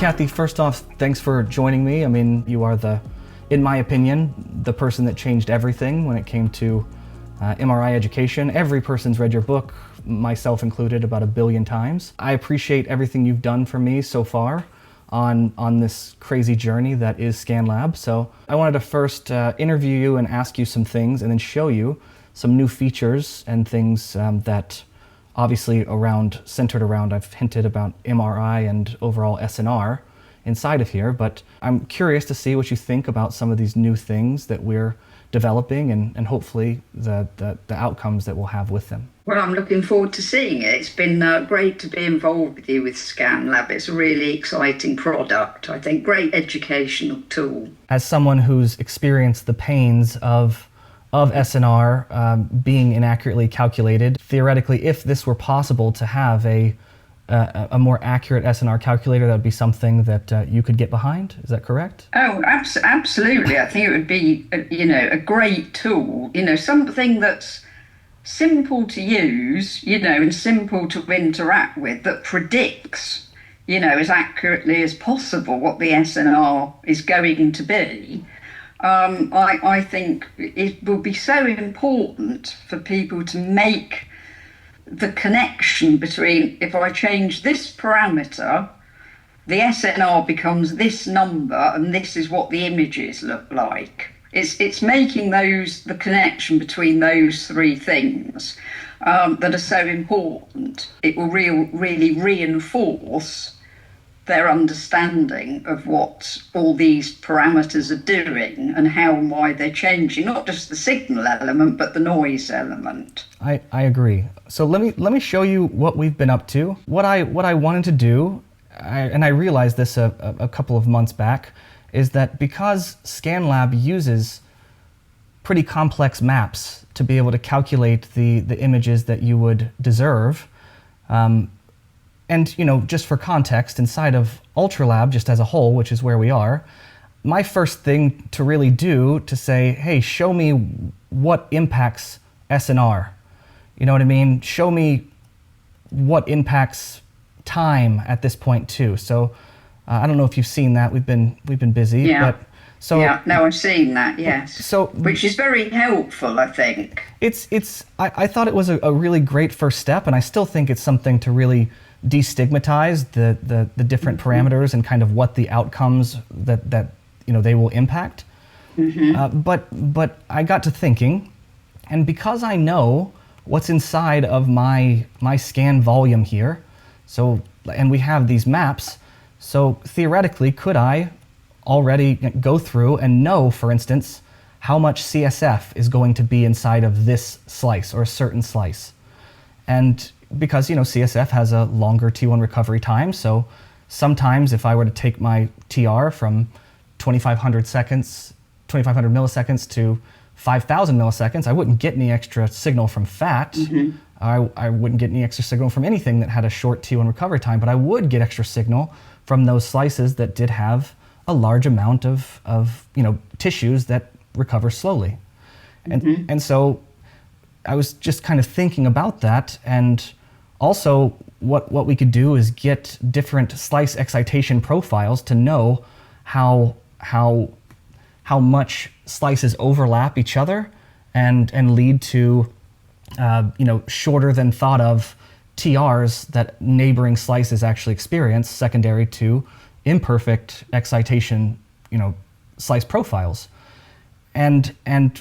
Kathy, first off, thanks for joining me. I mean, you are in my opinion, the person that changed everything when it came to MRI education. Every person's read your book, myself included, about 1 billion times. I appreciate everything you've done for me so far on this crazy journey that is ScanLab. So I wanted to first interview you and ask you some things, and then show you some new features and things that obviously centered around, I've hinted about MRI and overall SNR inside of here, but I'm curious to see what you think about some of these new things that we're developing and hopefully the outcomes that we'll have with them. Well, I'm looking forward to seeing it. It's been great to be involved with you with ScanLab. It's a really exciting product. I think great educational tool. As someone who's experienced the pains of SNR being inaccurately calculated, theoretically, if this were possible to have a more accurate SNR calculator, that would be something that you could get behind. Is that correct? Oh, absolutely. I think it would be, a great tool. Something that's simple to use, and simple to interact with, that predicts, as accurately as possible what the SNR is going to be. I think it will be so important for people to make the connection between, if I change this parameter, the SNR becomes this number, and this is what the images look like. It's making the connection between those three things that are so important. It will really reinforce their understanding of what all these parameters are doing and how and why they're changing, not just the signal element, but the noise element. I agree. So let me show you what we've been up to. What I wanted to do, and I realized this a couple of months back, is that because ScanLab uses pretty complex maps to be able to calculate the images that you would deserve, and just for context, inside of UltraLab, just as a whole, which is where we are, my first thing to really do to say, hey, show me what impacts SNR. You know what I mean? Show me what impacts time at this point too. So I don't know if you've seen that. We've been busy. Yeah. But so yeah. No, I've seen that. Yes. So which is very helpful, I think. I thought it was a really great first step, and I still think it's something to really destigmatize the different parameters and kind of what the outcomes that they will impact. But I got to thinking, and because I know what's inside of my scan volume here, and we have these maps, so theoretically, could I already go through and know, for instance, how much CSF is going to be inside of this slice or a certain slice? And because CSF has a longer T1 recovery time, so sometimes if I were to take my TR from 2,500 milliseconds to 5,000 milliseconds, I wouldn't get any extra signal from fat. I wouldn't get any extra signal from anything that had a short T1 recovery time, but I would get extra signal from those slices that did have a large amount of tissues that recover slowly. And so I was just kind of thinking about that, and also what we could do is get different slice excitation profiles to know how much slices overlap each other and lead to shorter than thought of TRs that neighboring slices actually experience, secondary to imperfect excitation slice profiles. And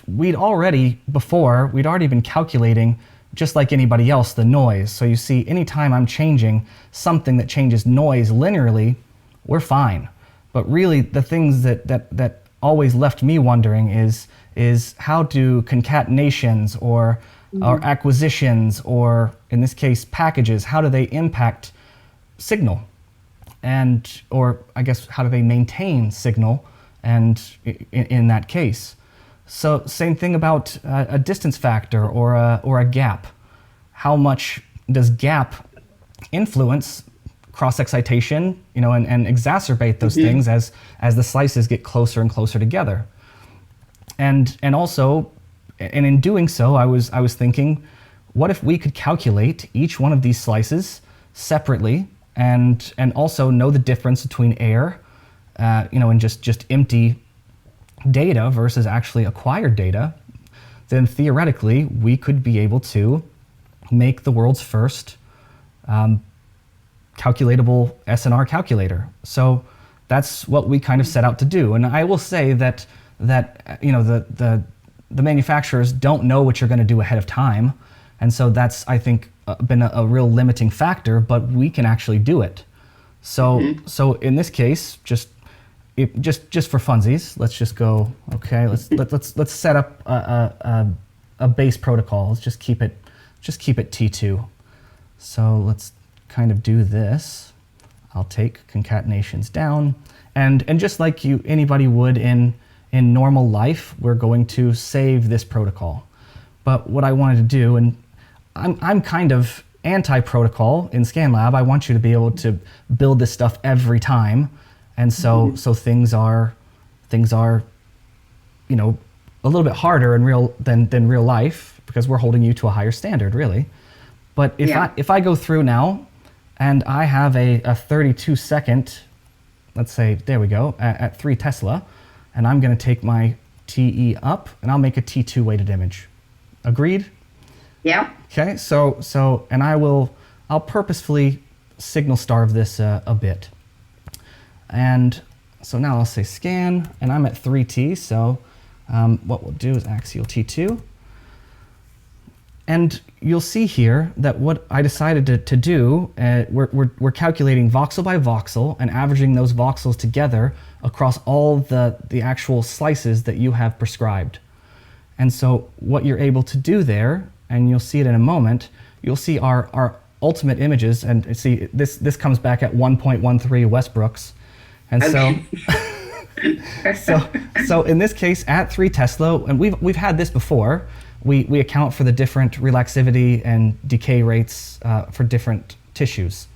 we'd already been calculating, just like anybody else, the noise. So you see, anytime I'm changing something that changes noise linearly, we're fine. But really, the things that always left me wondering is how do concatenations or acquisitions, or in this case packages, how do they impact signal? Or I guess, how do they maintain signal? And in that case, so same thing about a distance factor or a gap. How much does gap influence cross excitation, and exacerbate those things as the slices get closer and closer together? And also, and in doing so, I was thinking, what if we could calculate each one of these slices separately and also know the difference between air, and just empty data versus actually acquired data, then theoretically we could be able to make the world's first calculatable SNR calculator. So that's what we kind of set out to do. And I will say that the manufacturers don't know what you're going to do ahead of time, and so that's, I think, been a real limiting factor. But we can actually do it. So in this case, just for funsies, let's just go. Okay, let's set up a base protocol. Let's just keep it T2. So let's kind of do this. I'll take concatenations down, and just like anybody would in normal life, we're going to save this protocol. But what I wanted to do, and I'm kind of anti-protocol in ScanLab. I want you to be able to build this stuff every time, and so things are a little bit harder than real life, because we're holding you to a higher standard, really. But if I go through now, and I have a 32-second, let's say, there we go, at 3 Tesla, and I'm going to take my TE up, and I'll make a T2 weighted image. Agreed? Yeah. Okay, so and I'll purposefully signal starve this a bit. And so now I'll say scan, and I'm at 3T, so what we'll do is axial T2. And you'll see here that what I decided to do, we're calculating voxel by voxel and averaging those voxels together across all the actual slices that you have prescribed. And so what you're able to do there, and you'll see it in a moment, you'll see our ultimate images, and see this comes back at 1.13 Westbrooks. And so in this case at 3 Tesla, and we've had this before, we account for the different relaxivity and decay rates for different tissues.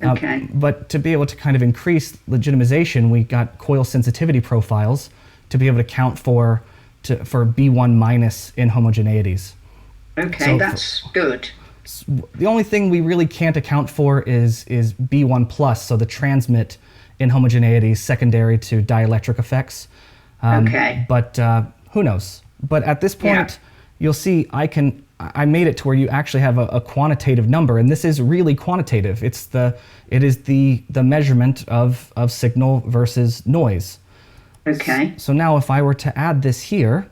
Okay. But to be able to kind of increase legitimization, we got coil sensitivity profiles to be able to count for B1 minus inhomogeneities. Okay, So that's good. The only thing we really can't account for is B1 plus, so the transmit inhomogeneities secondary to dielectric effects. Okay. But who knows? But at this point, you'll see I made it to where you actually have a quantitative number, and this is really quantitative. It is the measurement of signal versus noise. Okay. So now if I were to add this here,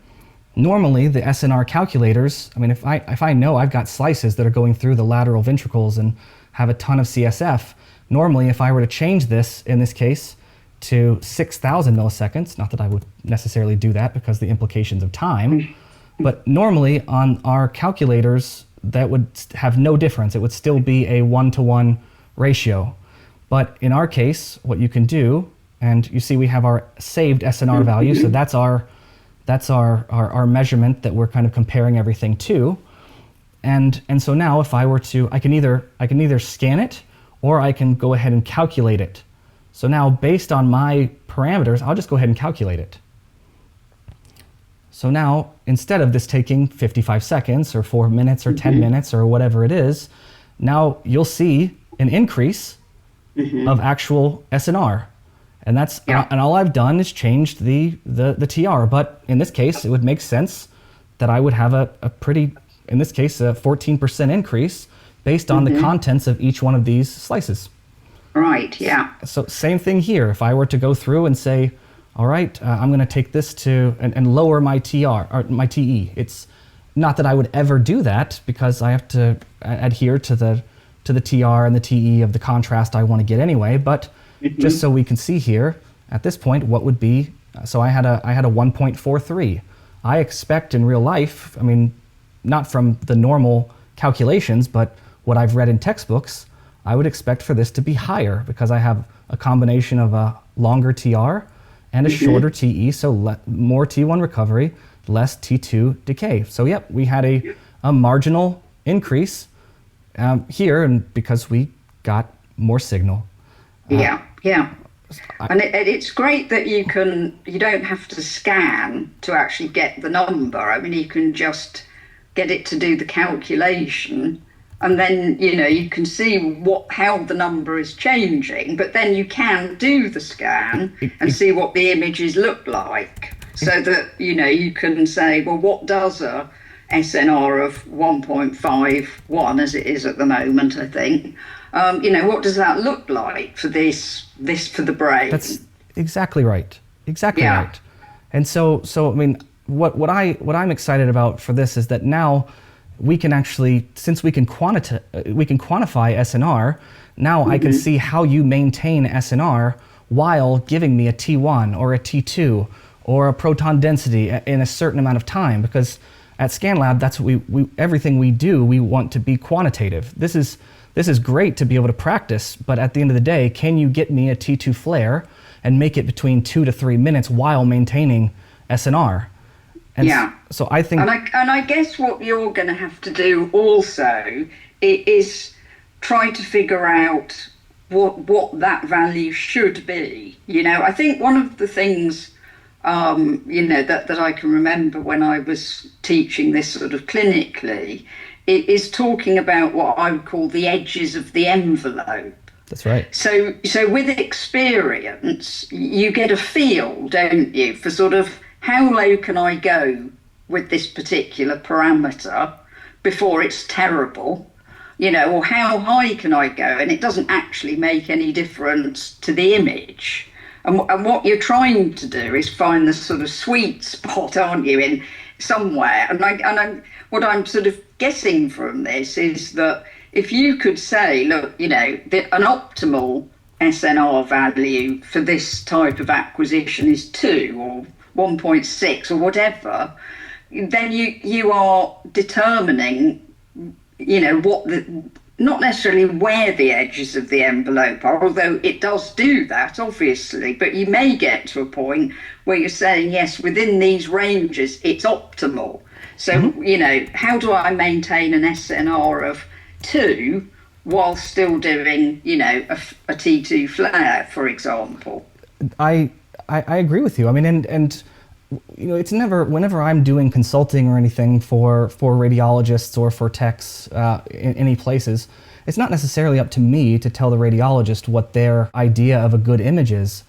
normally the SNR calculators, I mean, if I know I've got slices that are going through the lateral ventricles and have a ton of CSF, normally if I were to change this, in this case, to 6,000 milliseconds, not that I would necessarily do that because the implications of time, but normally on our calculators, that would have no difference. It would still be a 1-to-1 ratio. But in our case, what you can do, and you see we have our saved SNR value, so that's our measurement that we're kind of comparing everything to. And so now if I were to, I can either scan it or I can go ahead and calculate it. So now based on my parameters, I'll just go ahead and calculate it. So now, instead of this taking 55 seconds or 4 minutes or 10 minutes or whatever it is, now you'll see an increase of actual SNR. And that's and all I've done is changed the TR. But in this case, it would make sense that I would have a pretty, in this case, a 14% increase based on the contents of each one of these slices. Right, yeah. So same thing here. If I were to go through and say, all right, I'm going to take this to and lower my TR or my TE. It's not that I would ever do that because I have to adhere to the TR and the TE of the contrast I want to get anyway. But just so we can see here at this point, what would be? So I had a 1.43. I expect in real life, I mean, not from the normal calculations, but what I've read in textbooks, I would expect for this to be higher because I have a combination of a longer TR and a shorter TE, so more T1 recovery, less T2 decay. So yep, we had a marginal increase here, and because we got more signal. Yeah. And it's great that you don't have to scan to actually get the number. I mean, you can just get it to do the calculation and then you can see how the number is changing, but then you can do the scan and see what the images look like, so that you can say, well, what does a SNR of 1.51, as it is at the moment, I think, what does that look like for this for the brain? That's exactly right. Exactly right. And so I mean, what I'm excited about for this is that now we can actually, since we can quantify SNR, now I can see how you maintain SNR while giving me a T1 or a T2 or a proton density in a certain amount of time, because at ScanLab, that's what we everything we do, we want to be quantitative. This is great to be able to practice, but at the end of the day, can you get me a T2 flare and make it between 2 to 3 minutes while maintaining SNR? And so I think, and I guess what you're going to have to do also is try to figure out what that value should be. I think one of the things that I can remember when I was teaching this sort of clinically is talking about what I would call the edges of the envelope. That's right. So with experience, you get a feel, don't you, for sort of how low can I go with this particular parameter before it's terrible, or how high can I go and it doesn't actually make any difference to the image. And what you're trying to do is find the sort of sweet spot, aren't you, in somewhere. And what I'm sort of guessing from this is that if you could say, look, an optimal SNR value for this type of acquisition is 2 or 1.6 or whatever, then you are determining, not necessarily where the edges of the envelope are, although it does do that, obviously, but you may get to a point where you're saying, yes, within these ranges, it's optimal. So, how do I maintain an SNR of 2 while still doing, a T2 flare, for example? I agree with you. I mean, and it's never, whenever I'm doing consulting or anything for radiologists or for techs in any places, it's not necessarily up to me to tell the radiologist what their idea of a good image is.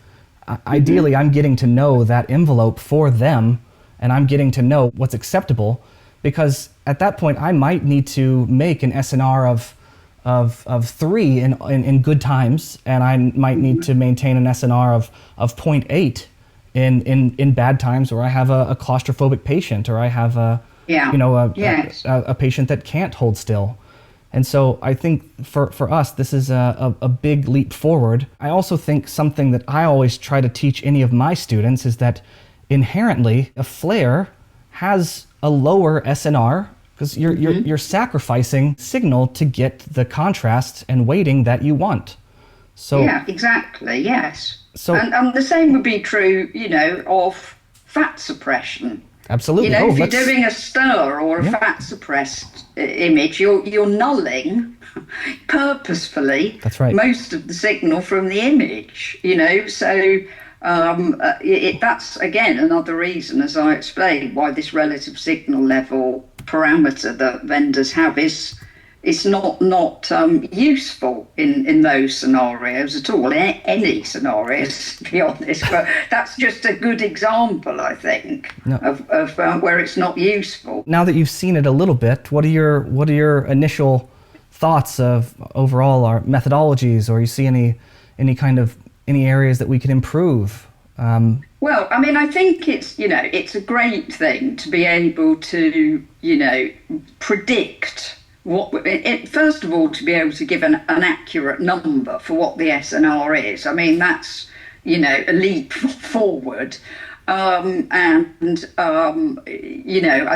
Ideally, I'm getting to know that envelope for them, and I'm getting to know what's acceptable, because at that point I might need to make an SNR of 3 in good times, and I might need to maintain an SNR of 0.8 in bad times, where I have a claustrophobic patient, or I have a patient that can't hold still. And so I think for us, this is a big leap forward. I also think something that I always try to teach any of my students is that inherently a flare has a lower SNR, because you're sacrificing signal to get the contrast and weighting that you want. So yeah, exactly. Yes. So and the same would be true, of fat suppression. Absolutely. If you're doing a stir or a fat suppressed image, you're nulling purposefully. That's right. Most of the signal from the image. So that's again another reason, as I explained, why this relative signal level parameter that vendors have is not useful in those scenarios at all, in any scenarios, to be honest. But that's just a good example, I think, of where it's not useful. Now that you've seen it a little bit, what are your initial thoughts of overall our methodologies, or you see any areas that we could improve? Well, I mean, I think it's a great thing to be able to predict first of all, to be able to give an accurate number for what the SNR is. I mean, that's a leap forward, I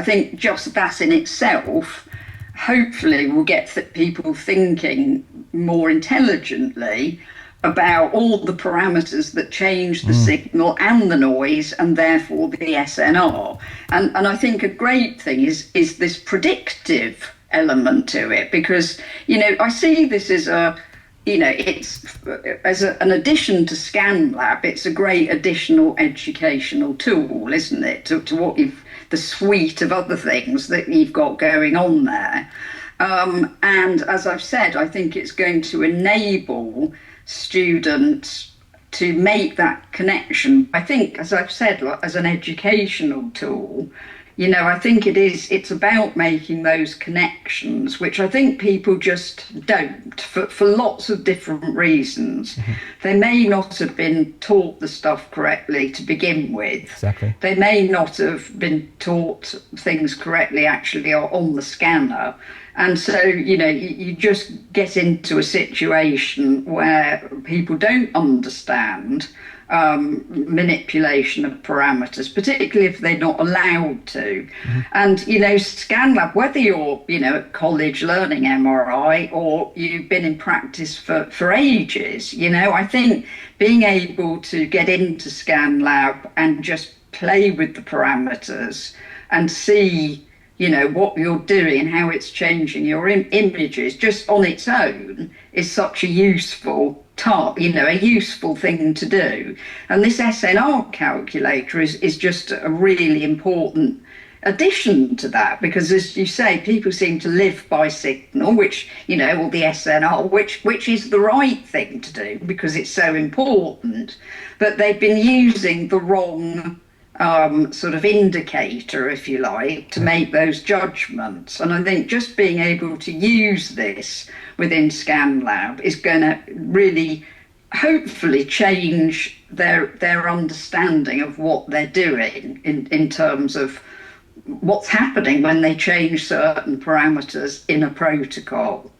think just that in itself hopefully will get people thinking more intelligently about all the parameters that change the signal and the noise, and therefore the SNR. And I think a great thing is this predictive element to it, because I see this as an addition to ScanLab. It's a great additional educational tool, isn't it, to what the suite of other things that you've got going on there. And as I've said, I think it's going to enable students to make that connection. I think, as I've said, like, as an educational tool, I think it's about making those connections, which I think people just don't for lots of different reasons. Mm-hmm. They may not have been taught the stuff correctly to begin with. Exactly. They may not have been taught things correctly actually on the scanner. And so, you just get into a situation where people don't understand manipulation of parameters, particularly if they're not allowed to. Mm-hmm. And, ScanLab, whether you're, at college learning MRI or you've been in practice for ages, I think being able to get into ScanLab and just play with the parameters and see what you're doing and how it's changing your images just on its own is such a useful a useful thing to do. And this SNR calculator is just a really important addition to that, because as you say, people seem to live by signal, which, or the SNR, which is the right thing to do because it's so important, but they've been using the wrong sort of indicator, if you like, to make those judgments. And I think just being able to use this within ScanLab is going to really hopefully change their understanding of what they're doing in terms of what's happening when they change certain parameters in a protocol.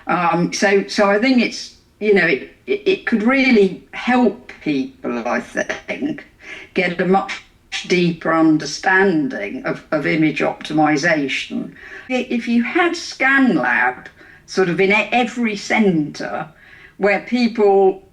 So I think it's, it could really help people, I think, get a much deeper understanding of image optimization. If you had ScanLab sort of in every centre where people,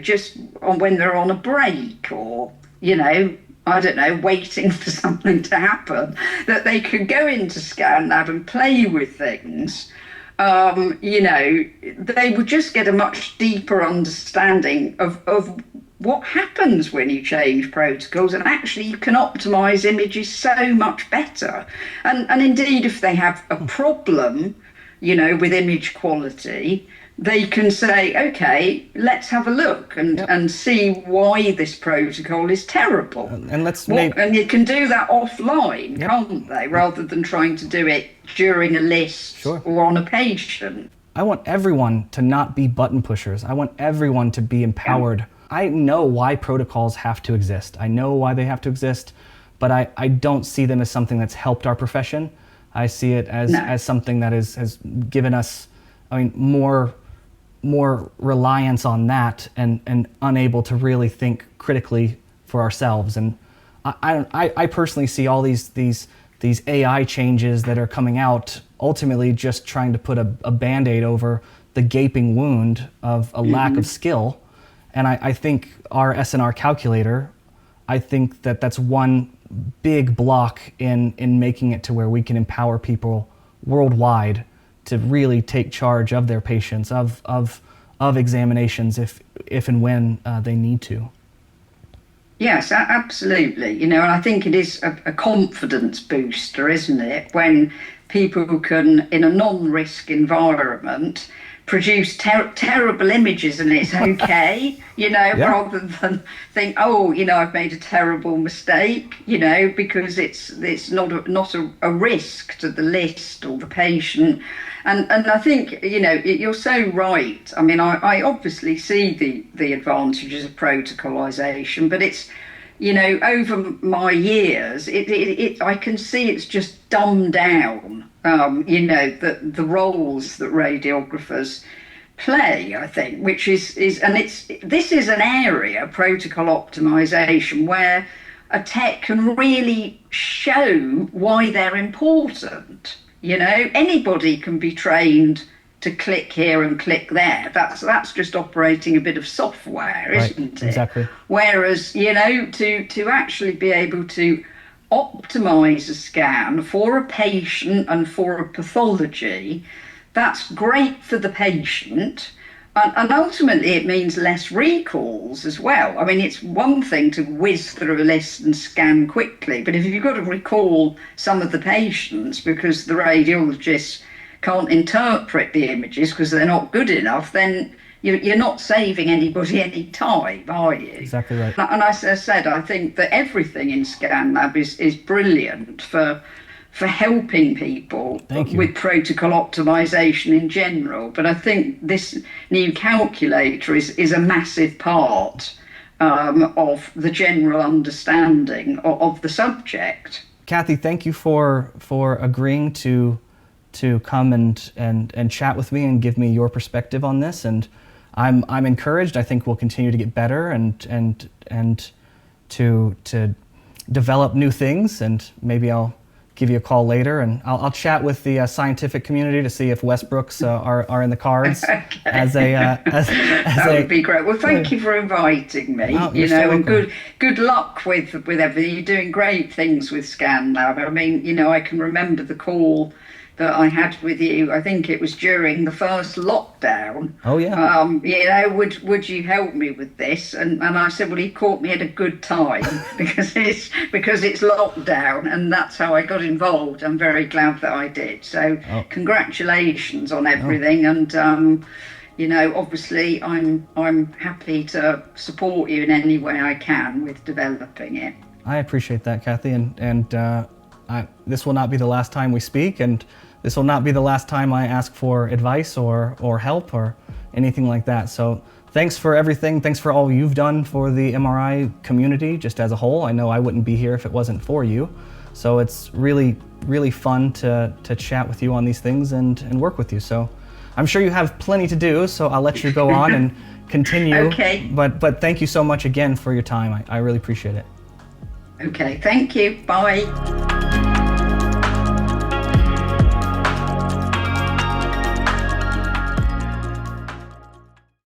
just when they're on a break or, I don't know, waiting for something to happen, that they could go into ScanLab and play with things, they would just get a much deeper understanding of what happens when you change protocols, and actually you can optimize images so much better. And indeed, if they have a problem, with image quality, they can say, okay, let's have a look and see why this protocol is terrible. And you can do that offline, can't they, rather than trying to do it during a list or on a patient. I want everyone to not be button pushers. I want everyone to be empowered. I know why protocols have to exist. I know why they have to exist, but I don't see them as something that's helped our profession. I see it as something that has given us, more reliance on that and unable to really think critically for ourselves. And I personally see all these AI changes that are coming out ultimately just trying to put a Band-Aid over the gaping wound of a lack of skill. And I think our SNR calculator, I think that's one big block in making it to where we can empower people worldwide to really take charge of their patients, of examinations if and when they need to. Yes, absolutely. And I think it is a confidence booster, isn't it? When people can, in a non-risk environment, produce terrible images and it's okay, rather than think, I've made a terrible mistake, because it's not a risk to the list or the patient. And I think, you're so right. I obviously see the advantages of protocolization, but it's, over my years, I can see it's just dumbed down, the roles that radiographers play, I think, which is this is an area, protocol optimization, where a tech can really show why they're important. Anybody can be trained to click here and click there. That's just operating a bit of software, isn't it? Exactly. Whereas, to actually be able to optimize a scan for a patient and for a pathology, that's great for the patient. And ultimately, it means less recalls as well. It's one thing to whiz through a list and scan quickly, but if you've got to recall some of the patients because the radiologist can't interpret the images because they're not good enough, then you're not saving anybody any time, are you? Exactly right. And as I said, I think that everything in ScanLab is brilliant for helping people with protocol optimization in general. But I think this new calculator is a massive part of the general understanding of the subject. Kathy, thank you for agreeing to come and chat with me and give me your perspective on this. And I'm encouraged. I think we'll continue to get better and to develop new things. And maybe I'll give you a call later, and I'll chat with the scientific community to see if Westbrooks are in the cards. Okay. That would be great. Well, thank you for inviting me. Oh, you're so and welcome. good luck with everything. You're doing great things with ScanLab. I mean, I can remember the call that I had with you. I think it was during the first lockdown. Oh yeah. Would you help me with this? And I said, well, he caught me at a good time because it's lockdown, and that's how I got involved. I'm very glad that I did. So congratulations on everything. And obviously I'm happy to support you in any way I can with developing it. I appreciate that, Kathy, and this will not be the last time we speak, and this will not be the last time I ask for advice or help or anything like that. So thanks for everything. Thanks for all you've done for the MRI community just as a whole. I know I wouldn't be here if it wasn't for you. So it's really, really fun to chat with you on these things and work with you. So I'm sure you have plenty to do, so I'll let you go on and continue. Okay. But thank you so much again for your time. I really appreciate it. Okay, thank you. Bye.